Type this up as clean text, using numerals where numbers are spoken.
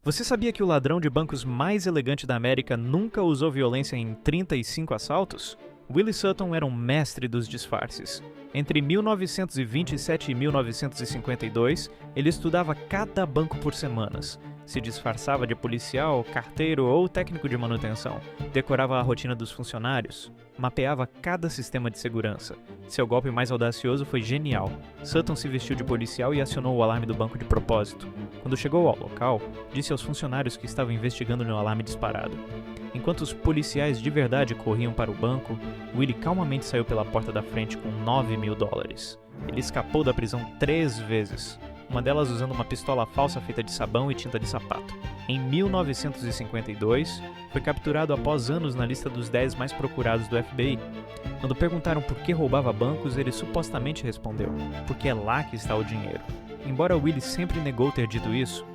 Você sabia que o ladrão de bancos mais elegante da América nunca usou violência em 35 assaltos? Willie Sutton era um mestre dos disfarces. Entre 1927 e 1952, ele estudava cada banco por semanas. Se disfarçava de policial, carteiro ou técnico de manutenção. Decorava a rotina dos funcionários. Mapeava cada sistema de segurança. Seu golpe mais audacioso foi genial. Sutton se vestiu de policial e acionou o alarme do banco de propósito. Quando chegou ao local, disse aos funcionários que estavam investigando no alarme disparado. Enquanto os policiais de verdade corriam para o banco, Willie calmamente saiu pela porta da frente com $9.000. Ele escapou da prisão 3 vezes, uma delas usando uma pistola falsa feita de sabão e tinta de sapato. Em 1952, foi capturado após anos na lista dos 10 mais procurados do FBI. Quando perguntaram por que roubava bancos, ele supostamente respondeu: porque é lá que está o dinheiro. Embora Willie sempre negou ter dito isso,